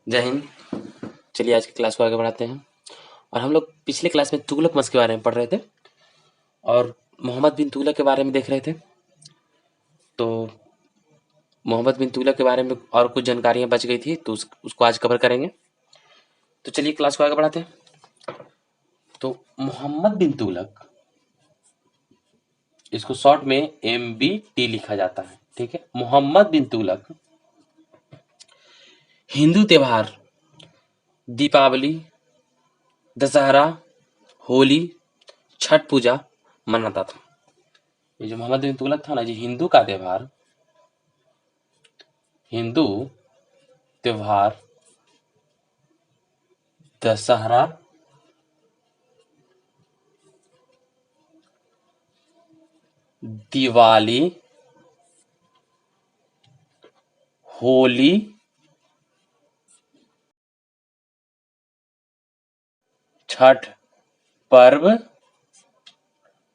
जय हिंद। चलिए आज की क्लास को आगे बढ़ाते हैं। और हम लोग पिछले क्लास में तुगलक वंश के बारे में पढ़ रहे थे और मोहम्मद बिन तुगलक के बारे में देख रहे थे। तो मोहम्मद बिन तुगलक के बारे में और कुछ जानकारियां बच गई थी, तो उसको आज कवर करेंगे। तो चलिए क्लास को आगे बढ़ाते हैं। तो मोहम्मद बिन तुगलक, इसको शॉर्ट में MBT लिखा जाता है, ठीक है। मोहम्मद बिन तुगलक हिंदू त्योहार दीपावली, दशहरा, होली, छठ पूजा मनाता था। ये जो मोहम्मद बिन तुगलक था ना जी, हिंदू त्योहार दशहरा, दिवाली, होली, छठ पर्व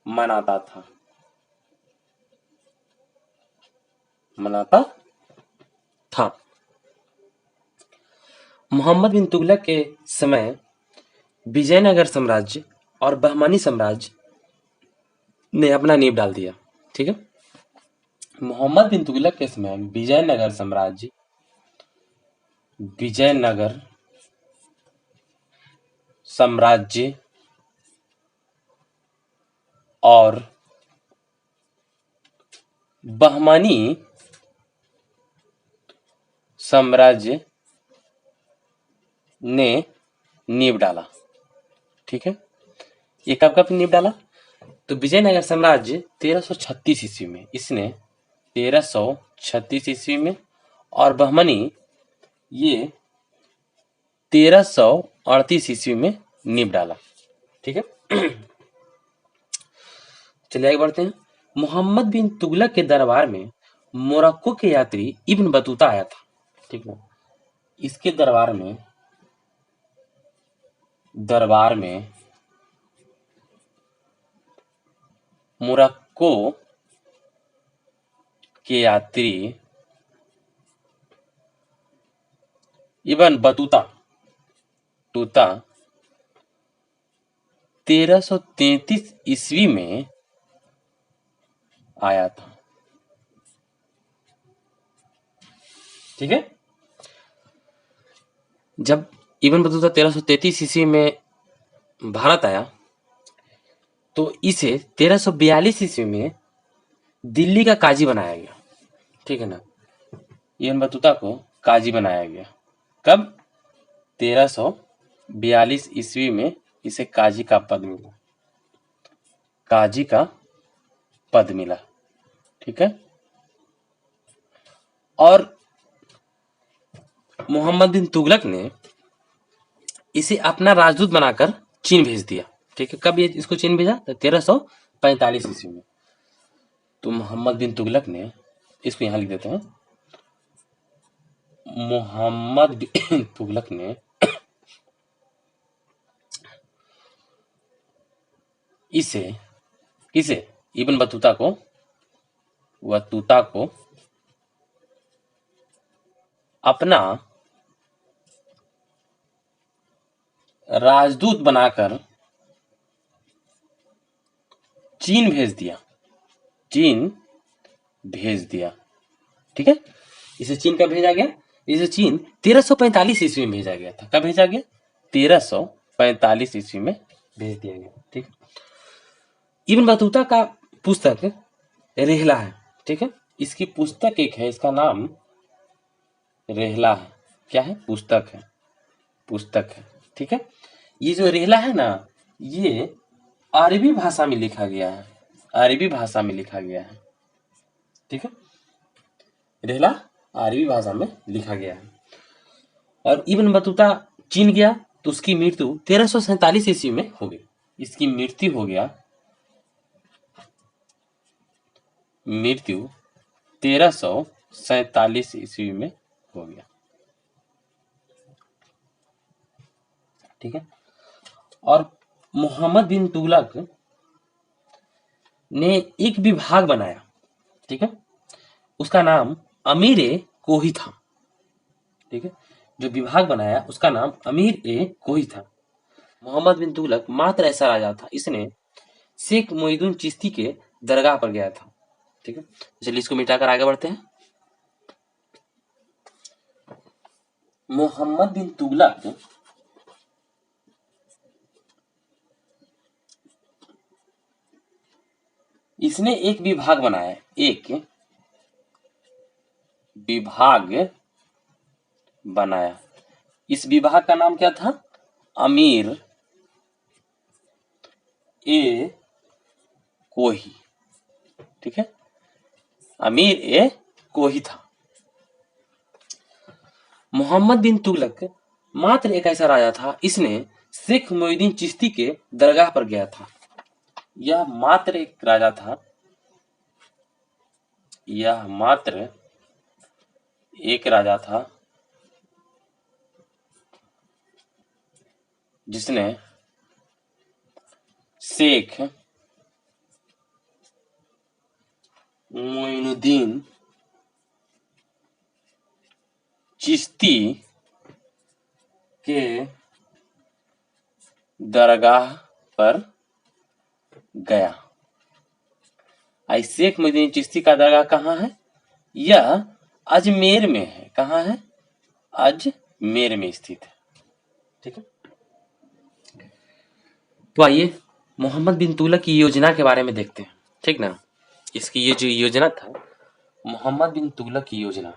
मनाता था। मोहम्मद बिन तुगलक के समय विजयनगर साम्राज्य और बहमानी साम्राज्य ने अपना नींव डाल दिया, ठीक है। मोहम्मद बिन तुगलक के समय विजयनगर साम्राज्य और बहमानी साम्राज्य ने नींव डाला, ठीक है। ये कब कब नींव डाला? तो विजयनगर साम्राज्य 1336 ईस्वी में, इसने 1336 ईस्वी में, और बहमनी ये 1338 ईस्वी में नींव डाला, ठीक है। चलिए आगे बढ़ते हैं। मोहम्मद बिन तुगलक के दरबार में मोरक्को के यात्री इब्न बतूता आया था, ठीक है। इसके दरबार में मोरक्को के यात्री इब्न बतूता 1333 ईस्वी में आया था, ठीक है। जब इब्न बतूता 1333 ईस्वी में भारत आया तो इसे 1342 ईस्वी में दिल्ली का काजी बनाया गया, ठीक है ना। इब्न बतूता को काजी बनाया गया कब? 1342 ईस्वी में इसे काजी का पद मिला, ठीक है। और मोहम्मद बिन तुगलक ने इसे अपना राजदूत बनाकर चीन भेज दिया, ठीक है। कब ये इसको चीन भेजा? तो 1345 ईस्वी में। तो मोहम्मद बिन तुगलक ने, इसको यहां लिख देते हैं, मोहम्मद बिन तुगलक ने इसे इब्न बतूता को अपना राजदूत बनाकर चीन भेज दिया, ठीक है। इसे चीन कब भेजा गया? इसे चीन 1345 ईस्वी में भेजा गया था। कब भेजा गया? 1345 ईस्वी में भेज दिया गया, ठीक है। इब्न बतूता का पुस्तक रेहला है, ठीक है। इसकी पुस्तक एक है, इसका नाम रेहला है। क्या है? पुस्तक है, ठीक है। ये जो रेहला है ना, ये अरबी भाषा में लिखा गया है, ठीक है। रेहला अरबी भाषा में लिखा गया है। और इब्न बतूता चीन गया तो उसकी मृत्यु 1347 ईस्वी में हो गई। इसकी मृत्यु 1347 ईस्वी में हो गया, ठीक है। और मोहम्मद बिन तुगलक ने एक विभाग बनाया, ठीक है। उसका नाम अमीर कोही था, ठीक है। जो विभाग बनाया उसका नाम अमीर ए कोही था। मोहम्मद बिन तुगलक मात्र ऐसा राजा था, इसने शेख मोइनुद्दीन चिश्ती के दरगाह पर गया था। ठीक है, चलिए इसको मिटाकर आगे बढ़ते हैं। मोहम्मद बिन तुगलक इसने एक विभाग बनाया, एक विभाग बनाया। इस विभाग का नाम क्या था? अमीर ए कोही। ठीक है, अमीर ए कोही था। मोहम्मद बिन तुगलक मात्र एक ऐसा राजा था, इसने शेख मोइनुद्दीन चिश्ती के दरगाह पर गया था। यह मात्र एक राजा था, यह मात्र एक राजा था जिसने शेख मोइनुद्दीन चिश्ती के दरगाह पर गया। शेख मोइनुद्दीन चिश्ती का दरगाह कहाँ है? यह अजमेर में है। कहाँ है? अजमेर में स्थित है। ठीक है, तो आइए मोहम्मद बिन तुगलक की योजना के बारे में देखते हैं। ठीक ना, इसकी ये जो योजना था, मोहम्मद बिन तुगलक की योजना,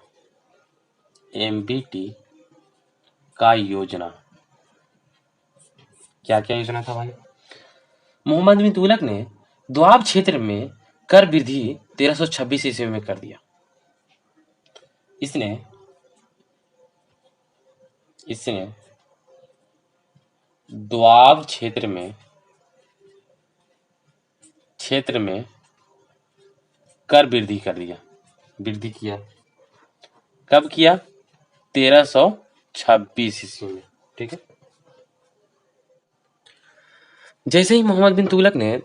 MBT का योजना, क्या क्या योजना था भाई? मोहम्मद बिन तुगलक ने दोआब क्षेत्र में कर वृद्धि 1326 ईस्वी में कर दिया। इसने दोआब क्षेत्र में कर वृद्धि कर दिया। वृद्धि किया, कब किया? 1326 ईस्वी में। ठीक है, जैसे ही मोहम्मद बिन तुगलक ने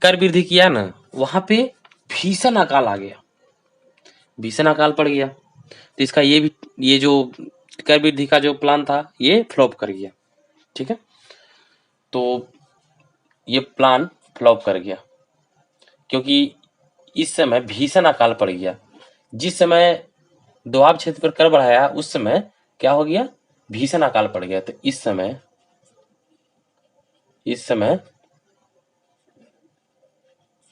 कर वृद्धि किया ना, वहां पे भीषण अकाल आ गया, भीषण अकाल पड़ गया। तो इसका ये जो कर वृद्धि का जो प्लान था, ये फ्लॉप कर गया। ठीक है, तो ये प्लान फ्लॉप कर गया क्योंकि इस समय भीषण अकाल पड़ गया। जिस समय दोआब क्षेत्र पर कर बढ़ाया, उस समय क्या हो गया? भीषण अकाल पड़ गया। तो इस समय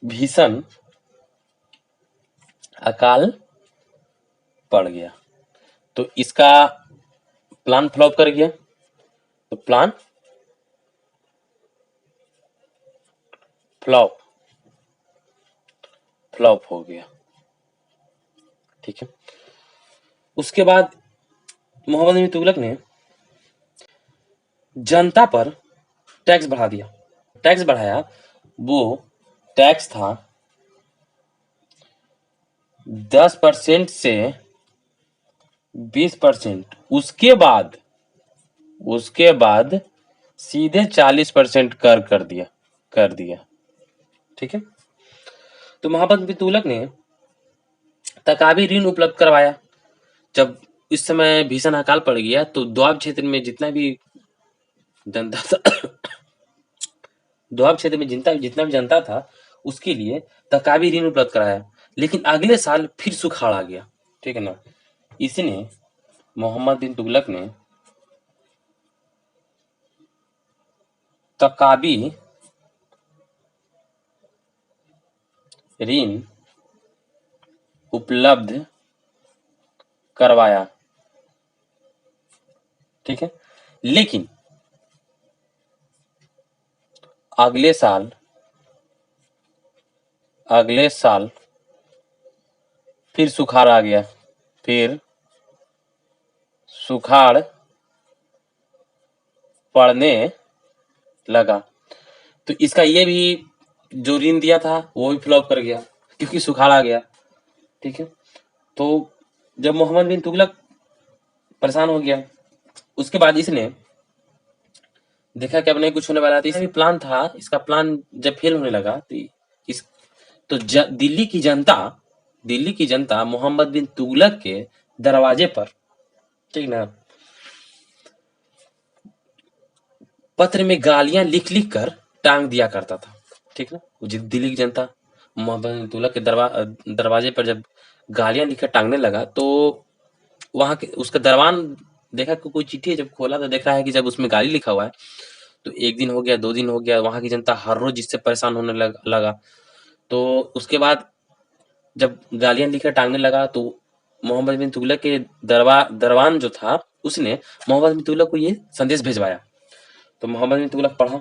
भीषण अकाल पड़ गया, तो इसका प्लान फ्लॉप कर गया। तो प्लान फ्लॉप हो गया। ठीक है, उसके बाद मोहम्मद बिन तुगलक ने जनता पर टैक्स बढ़ा दिया। टैक्स बढ़ाया, वो टैक्स था 10% से 20%। उसके बाद सीधे 40% कर दिया। ठीक है, तो मोहम्मद बिन तुगलक ने तकाबी ऋण उपलब्ध करवाया। जब इस समय भीषण अकाल पड़ गया, तो दोआब क्षेत्र में जितना भी जनता था दोआब क्षेत्र में जितना भी जनता था, उसके लिए तकाबी ऋण उपलब्ध कराया। लेकिन अगले साल फिर सुखाड़ आ गया। ठीक है ना, इसने मोहम्मद बिन तुगलक ने तकाबी ऋण उपलब्ध करवाया। ठीक है, लेकिन अगले साल फिर सुखाड़ आ गया। फिर सुखाड़ पड़ने लगा, तो इसका ये भी जो ऋण दिया था वो भी फ्लॉप कर गया क्योंकि सुखाड़ आ गया। ठीक है, तो जब मोहम्मद बिन तुगलक परेशान हो गया, उसके बाद इसने देखा कि अब नहीं कुछ होने वाला था। इसका भी प्लान था, इसका प्लान जब फेल होने लगा, तो दिल्ली की जनता मोहम्मद बिन तुगलक के दरवाजे पर, ठीक ना, पत्र में गालियां लिख लिख कर टांग दिया करता था। ठीक ना, दिल्ली की जनता मोहम्मद बिन तुगलक के दरवाजे पर जब गालियां लिखकर टांगने लगा तो वहां के उसका दरवान देखा कि कोई चिट्ठी है, जब खोला तो देख रहा है कि जब उसमें गाली लिखा हुआ है तो 1 दिन हो गया, 2 दिन हो गया, वहां की जनता हर रोज इससे परेशान होने लगा। तो उसके बाद जब गालियां लिखकर टांगने लगा तो मोहम्मद बिन तुगलक के दरवान जो था उसने मोहम्मद बिन तुगलक को ये संदेश भिजवाया। तो मोहम्मद बिन तुगलक पढ़ा,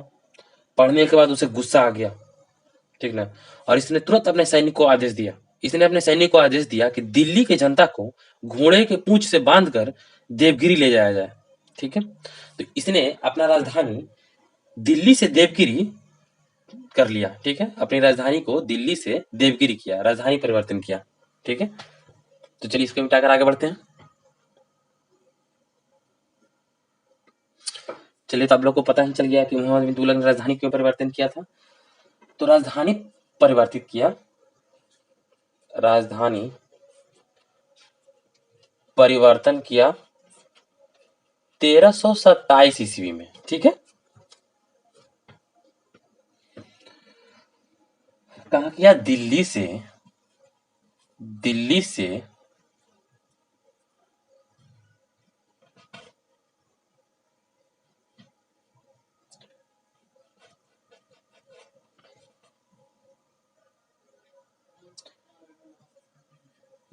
पढ़ने के बाद उसे गुस्सा आ गया, ठीक ना, और इसने तुरंत अपने सैनिक को आदेश दिया। इसने अपने सैनिक को आदेश दिया कि दिल्ली की जनता को घोड़े के पूंछ से बांधकर देवगिरी ले जाया जाए। ठीक है, तो इसने अपना राजधानी दिल्ली से देवगिरी कर लिया। ठीक है, अपनी राजधानी को दिल्ली से देवगिरी किया, राजधानी परिवर्तन किया। ठीक है, तो चलिए इसको मिटाकर आगे बढ़ते हैं। चलिए, तो आप लोग को पता ही चल गया कि मोहम्मद बिन तुगलक ने राजधानी क्यों परिवर्तन किया था। तो राजधानी परिवर्तित किया, राजधानी परिवर्तन किया 1327 ईस्वी में। ठीक है, कहा किया, दिल्ली से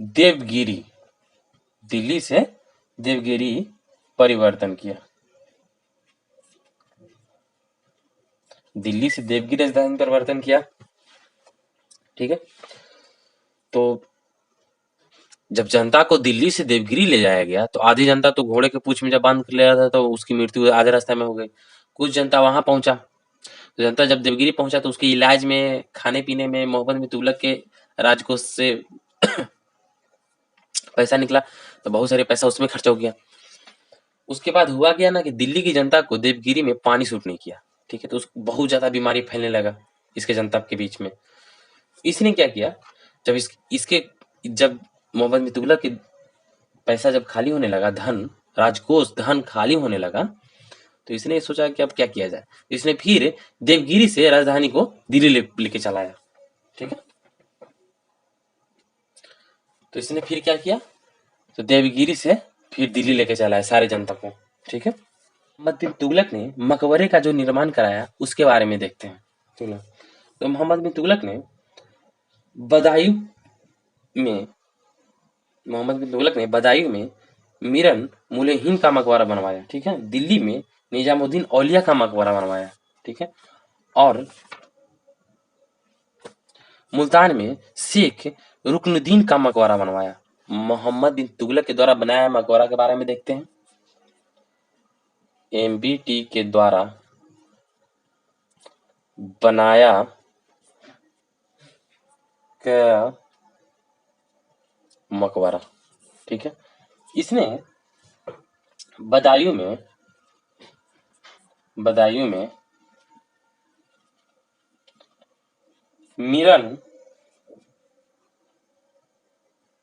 देवगिरी, दिल्ली से देवगिरी परिवर्तन किया, दिल्ली से देवगिरी राजधानी परिवर्तन किया। ठीक है, तो जब जनता को दिल्ली से देवगिरी ले जाया गया तो आधी जनता तो घोड़े के पूंछ में जब बांध कर ले रहा था तो उसकी मृत्यु आधे रास्ते में हो गई। कुछ जनता वहां पहुंचा, तो जनता जब देवगिरी पहुंचा तो उसके इलाज में, खाने पीने में मोहम्मद बिन तुगलक के राजकोष से पैसा निकला, तो बहुत सारे पैसा उसमें खर्च हो गया। उसके बाद हुआ क्या ना कि दिल्ली की जनता को देवगिरी में पानी सूट नहीं किया। ठीक है, तो उसको बहुत ज्यादा बीमारी फैलने लगा इसके जनता के बीच में। इसने क्या किया, जब इसके जब मोहम्मद बिन तुगलक के पैसा जब खाली होने लगा, राजकोष धन खाली होने लगा, तो इसने सोचा कि अब क्या किया जाए। इसने फिर देवगिरी से राजधानी को दिल्ली लेके चला आया। ठीक है, तो इसने फिर क्या किया, तो देवगिरी से फिर दिल्ली लेके चला है सारे जनता को। ठीक है, मोहम्मद बिन तुगलक ने मकबरे का जो निर्माण कराया उसके बारे में देखते हैं। ठीक है, तो मोहम्मद बिन तुगलक ने बदायूं में मीरन मुलेहिन का मकबरा बनवाया। ठीक है, दिल्ली में निजामुद्दीन औलिया का मकबरा बनवाया। ठीक है, और मुल्तान में शेख रुकनुद्दीन का मकबरा बनवाया। मोहम्मद बिन तुगलक के द्वारा बनाया मकबरा के बारे में देखते हैं। MBT के द्वारा बनाया गया मकबरा। ठीक है, इसने बदायूं में मीरन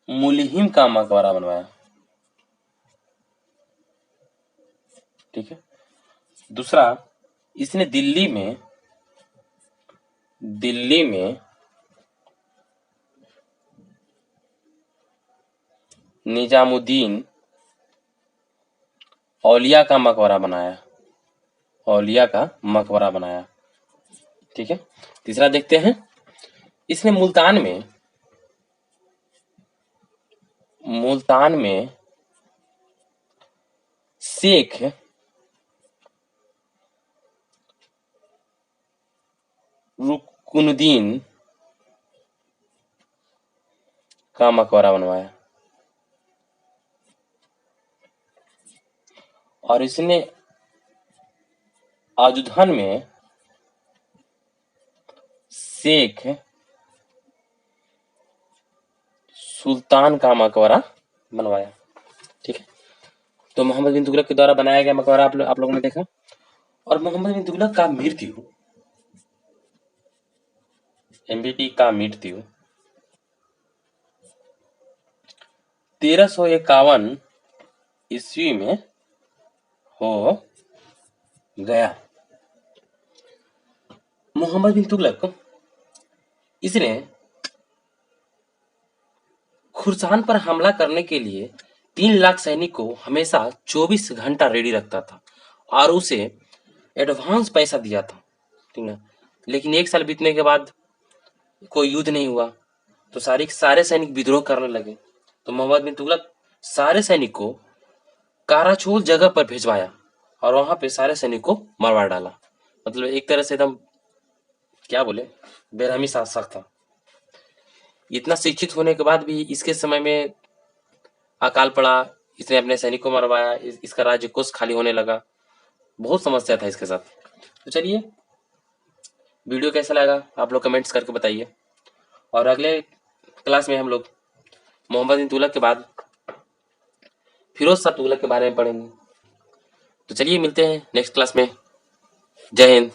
मुलिहिम का मकबरा बनवाया। ठीक है, दूसरा, इसने दिल्ली में निजामुद्दीन औलिया का मकबरा बनाया। ठीक है, तीसरा देखते हैं, इसने मुल्तान में शेख रुकनुद्दीन का मकबरा बनवाया, और इसने आजुधान में शेख सुल्तान का मकबरा बनवाया। ठीक है, तो मोहम्मद बिन तुगलक के द्वारा बनाया गया मकबरा आप लोगों ने देखा। और मोहम्मद बिन तुगलक का मृत्यु, MBT का मृत्यु 1351 ईस्वी में हो गया। मोहम्मद बिन तुगलक इसने खुरासान पर हमला करने के लिए 3 लाख सैनिक को हमेशा 24 घंटा रेडी रखता था और उसे एडवांस पैसा दिया था, ठीक है। लेकिन 1 साल बीतने के बाद कोई युद्ध नहीं हुआ, तो सारे सैनिक विद्रोह करने लगे। तो मोहम्मद बिन तुगलक सारे सैनिक को काराचोल जगह पर भिजवाया और वहां पे सारे सैनिक को मरवा डाला। मतलब एक तरह से एकदम क्या बोले, बेरहमी शासक था। इतना शिक्षित होने के बाद भी इसके समय में अकाल पड़ा, इसने अपने सैनिक को मरवाया, इसका राज्य कोष खाली होने लगा, बहुत समस्या था इसके साथ। तो चलिए, वीडियो कैसा लगा आप लोग कमेंट्स करके बताइए, और अगले क्लास में हम लोग मोहम्मद बिन तुगलक के बाद फिरोज शाह तुगलक के बारे में पढ़ेंगे। तो चलिए मिलते हैं नेक्स्ट क्लास में। जय हिंद।